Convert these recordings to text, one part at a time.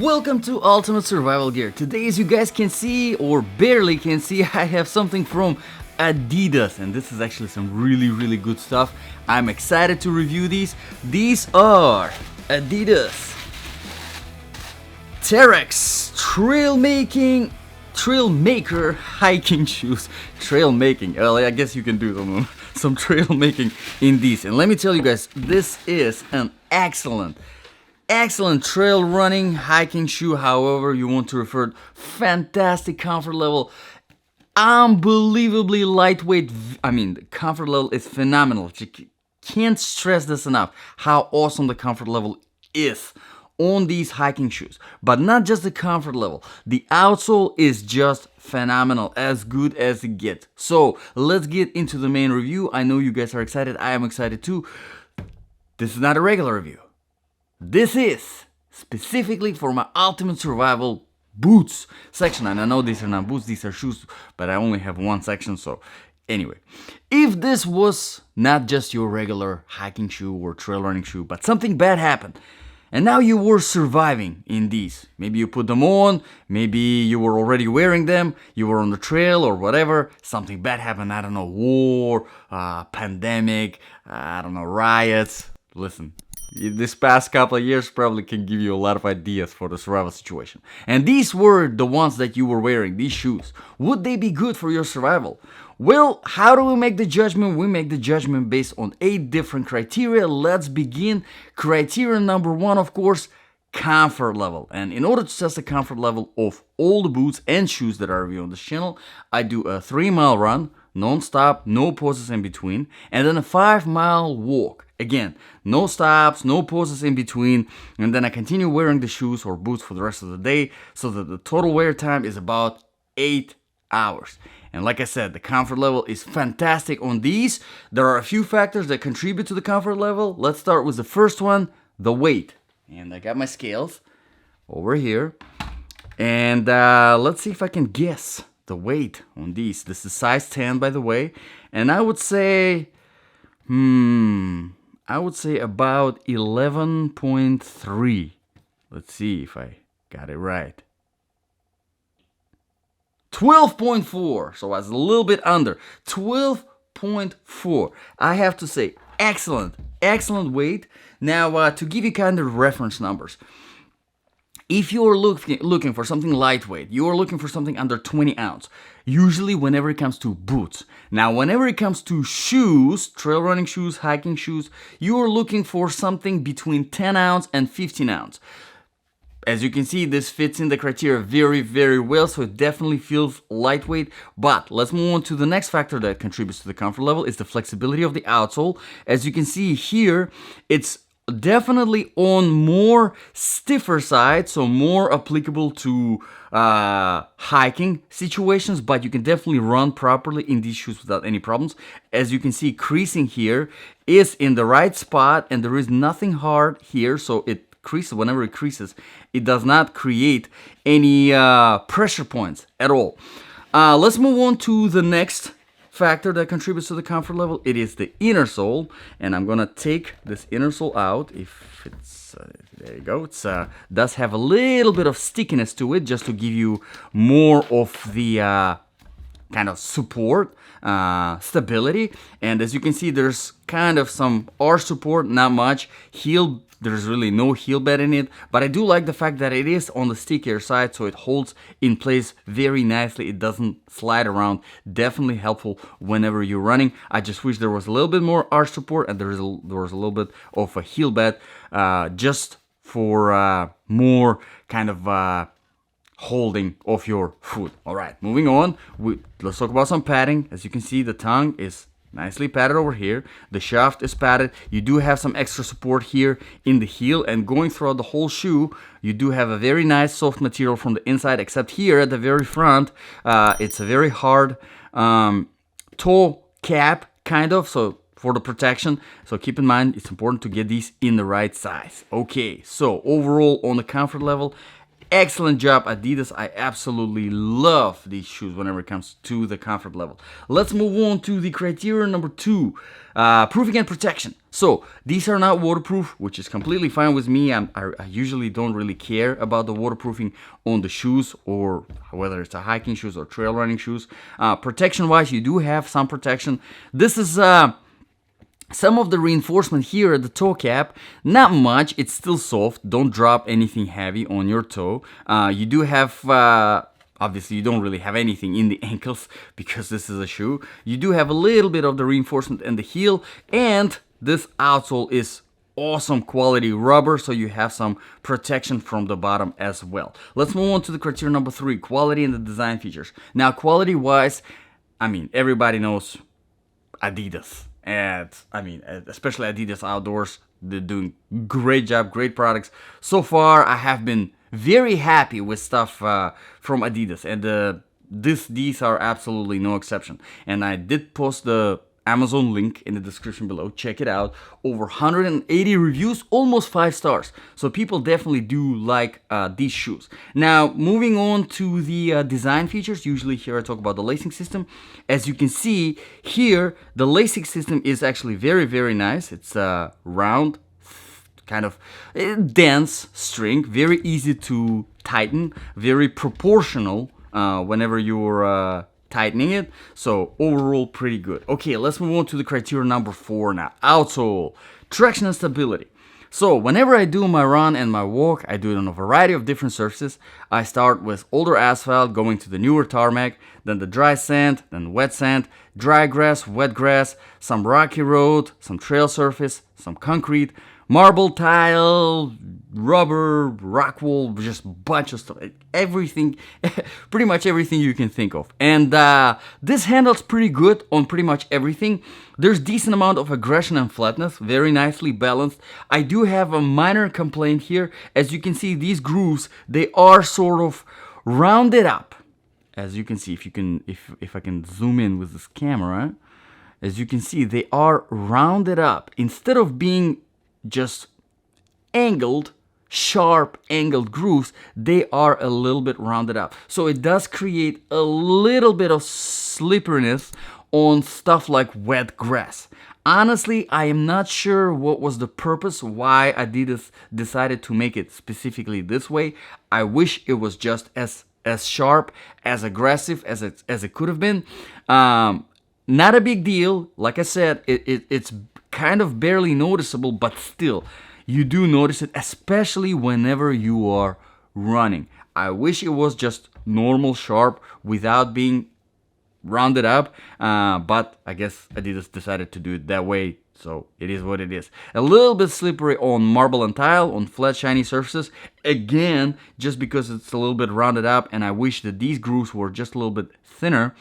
Welcome to Ultimate Survival Gear. Today, as you guys can see, or barely can see, I have something from Adidas, and this is actually some really good stuff. I'm excited to review these. These are Adidas Terrex Trailmaker hiking shoes. Trail making. Well, I guess you can do some trail making in these. And let me tell you guys, this is an excellent trail running hiking shoe, however you want to refer it. Fantastic comfort level, unbelievably lightweight. The comfort level is phenomenal. You can't stress this enough, how awesome the comfort level is on these hiking shoes. But not just the comfort level, the outsole is just phenomenal, as good as it gets. So let's get into the main review. I know you guys are excited. I am excited too. This is not a regular review. This is specifically for my Ultimate Survival boots section. And I know these are not boots, these are shoes, but I only have one section. So anyway, if this was not just your regular hiking shoe or trail running shoe, but something bad happened, and now you were surviving in these. Maybe you put them on, maybe you were already wearing them, you were on the trail or whatever, something bad happened, I don't know, war, pandemic, I don't know, riots. Listen, this past couple of years probably can give you a lot of ideas for the survival situation. And these were the ones that you were wearing, these shoes. Would they be good for your survival? Well, how do we make the judgment? We make the judgment based on 8 different criteria. Let's begin. Criteria number 1, of course, comfort level. And in order to test the comfort level of all the boots and shoes that I review on this channel, I do a 3-mile run, non-stop, no pauses in between, and then a 5-mile walk. Again, no stops, no pauses in between, and then I continue wearing the shoes or boots for the rest of the day, so that the total wear time is about 8 hours. And like I said, the comfort level is fantastic on these. There are a few factors that contribute to the comfort level. Let's start with the first one, the weight. And I got my scales over here. And let's see if I can guess the weight on these. This is size 10, by the way. And I would say, about 11.3. Let's see if I got it right. 12.4. So I was a little bit under. 12.4. I have to say, excellent weight. Now, to give you kind of reference numbers, if you're looking for something lightweight, you're looking for something under 20 ounce, usually whenever it comes to boots. Now, whenever it comes to shoes, trail running shoes, hiking shoes, you're looking for something between 10 ounce and 15 ounce. As you can see, this fits in the criteria very well, so it definitely feels lightweight. But let's move on to the next factor that contributes to the comfort level, is the flexibility of the outsole. As you can see here, it's definitely on more stiffer side, so more applicable to hiking situations, but you can definitely run properly in these shoes without any problems. As you can see, creasing here is in the right spot, and there is nothing hard here, so it creases. Whenever it creases, it does not create any pressure points at all. Let's move on to the next factor that contributes to the comfort level. It is the inner sole, and I'm gonna take this inner sole out. If it's there you go. It's does have a little bit of stickiness to it, just to give you more of the kind of support, stability. And as you can see, there's kind of some arch support, not much heel. There's really no heel bed in it, but I do like the fact that it is on the stickier side, so it holds in place very nicely. It doesn't slide around. Definitely helpful whenever you're running. I just wish there was a little bit more arch support, and there was a little bit of a heel bed, just for more kind of holding of your foot. All right, moving on. Let's talk about some padding. As you can see, the tongue is nicely padded over here. The shaft is padded. You do have some extra support here in the heel, and going throughout the whole shoe, you do have a very nice soft material from the inside, except here at the very front, it's a very hard toe cap, kind of, so for the protection. So keep in mind, it's important to get these in the right size. Okay, so overall on the comfort level, Excellent job, Adidas. I absolutely love these shoes whenever it comes to the comfort level. Let's move on to the criteria number 2, proofing and protection. So these are not waterproof, which is completely fine with me. I usually don't really care about the waterproofing on the shoes, or whether it's a hiking shoes or trail running shoes. Protection wise, you do have some protection. This is some of the reinforcement here at the toe cap, not much, it's still soft, don't drop anything heavy on your toe. You do have, obviously you don't really have anything in the ankles because this is a shoe. You do have a little bit of the reinforcement in the heel, and this outsole is awesome quality rubber, so you have some protection from the bottom as well. Let's move on to the criteria number 3, quality and the design features. Now quality wise, I mean, everybody knows Adidas. And I mean, especially Adidas Outdoors, they're doing great job, great products. So far, I have been very happy with stuff from Adidas, and these are absolutely no exception. And I did post the Amazon link in the description below. Check it out. Over 180 reviews, almost 5 stars. So people definitely do like these shoes. Now, moving on to the design features. Usually here I talk about the lacing system. As you can see here, the lacing system is actually very, very nice. It's round, kind of dense string, very easy to tighten, very proportional whenever you're tightening it. So overall pretty good. Okay, let's move on to the criteria number 4 now. Outsole, traction and stability. So whenever I do my run and my walk, I do it on a variety of different surfaces. I start with older asphalt, going to the newer tarmac, then the dry sand, then wet sand, dry grass, wet grass, some rocky road, some trail surface, some concrete, marble tile, rubber, rock wool, just a bunch of stuff. Everything, pretty much everything you can think of. And this handles pretty good on pretty much everything. There's decent amount of aggression and flatness, very nicely balanced. I do have a minor complaint here. As you can see, these grooves, they are sort of rounded up. As you can see, if I can zoom in with this camera, as you can see, they are rounded up. Instead of being just angled, sharp angled grooves, they are a little bit rounded up. So it does create a little bit of slipperiness on stuff like wet grass. Honestly, I am not sure what was the purpose, why Adidas decided to make it specifically this way. I wish it was just as sharp, as aggressive as it could have been. Not a big deal. Like I said, it's kind of barely noticeable, but still, you do notice it, especially whenever you are running. I wish it was just normal sharp without being rounded up, but I guess Adidas decided to do it that way, so it is what it is. A little bit slippery on marble and tile, on flat shiny surfaces, again, just because it's a little bit rounded up, and I wish that these grooves were just a little bit thinner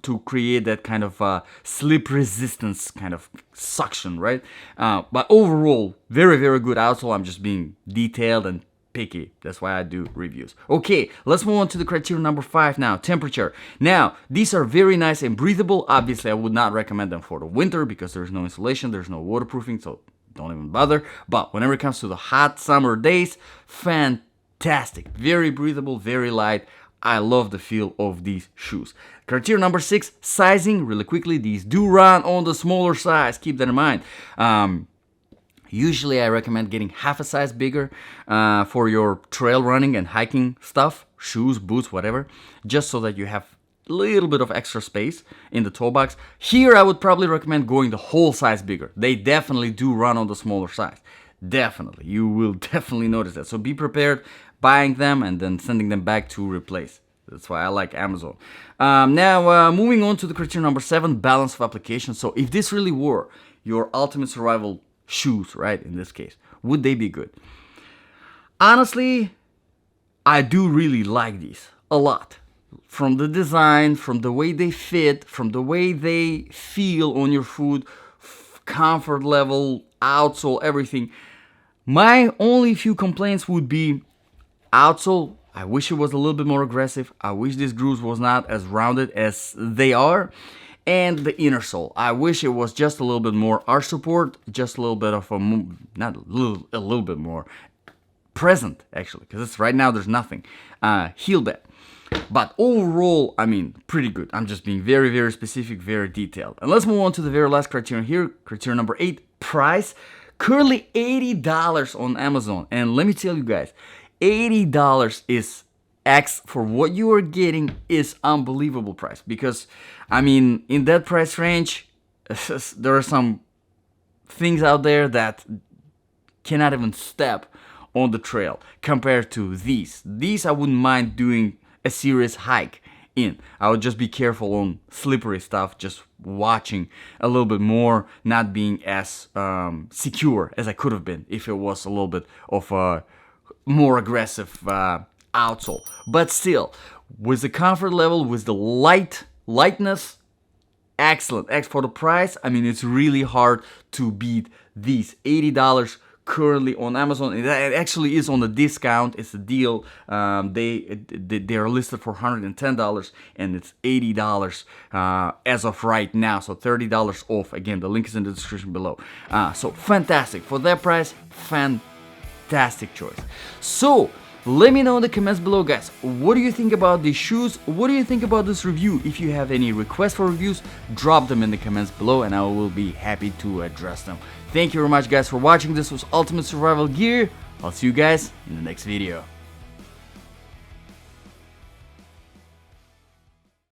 to create that kind of slip resistance kind of suction, right? But overall, very, very good outsole. I'm just being detailed and picky. That's why I do reviews. Okay, let's move on to the criteria number 5 now, temperature. Now, these are very nice and breathable. Obviously, I would not recommend them for the winter because there's no insulation, there's no waterproofing, so don't even bother. But whenever it comes to the hot summer days, fantastic. Very breathable, very light. I love the feel of these shoes. Criteria number 6, sizing. Really quickly, these do run on the smaller size. Keep that in mind. Usually, I recommend getting half a size bigger for your trail running and hiking stuff, shoes, boots, whatever, just so that you have a little bit of extra space in the toe box. Here, I would probably recommend going the whole size bigger. They definitely do run on the smaller size. Definitely. You will definitely notice that. So be prepared buying them and then sending them back to replace. That's why I like Amazon. Now, moving on to the criteria number 7, balance of application. So if this really were your ultimate survival shoes, right, in this case, would they be good? Honestly, I do really like these a lot. From the design, from the way they fit, from the way they feel on your foot, comfort level, outsole, everything. My only few complaints would be outsole. I wish it was a little bit more aggressive. I wish these grooves was not as rounded as they are. And the inner sole. I wish it was just a little bit more arch support, just a little bit of a little bit more, present, actually, because it's right now there's nothing. Heal that. But overall, I mean, pretty good. I'm just being very, very specific, very detailed. And let's move on to the very last criterion here. Criterion number 8, price. Currently $80 on Amazon. And let me tell you guys, $80 is for what you are getting is unbelievable price. Because, I mean, in that price range, there are some things out there that cannot even step on the trail compared to these. These I wouldn't mind doing a serious hike in. I would just be careful on slippery stuff, just watching a little bit more, not being as secure as I could have been if it was a little bit of a more aggressive outsole. But still, with the comfort level, with the lightness, excellent. For the price, I mean, it's really hard to beat these. $80 currently on Amazon. It actually is on the discount. It's a deal. They are listed for $110 and it's $80 as of right now. So $30 off. Again, the link is in the description below. So fantastic. For that price, fantastic choice. So let me know in the comments below, guys. What do you think about these shoes? What do you think about this review? If you have any requests for reviews, drop them in the comments below and I will be happy to address them. Thank you very much, guys, for watching. This was Ultimate Survival Gear. I'll see you guys in the next video.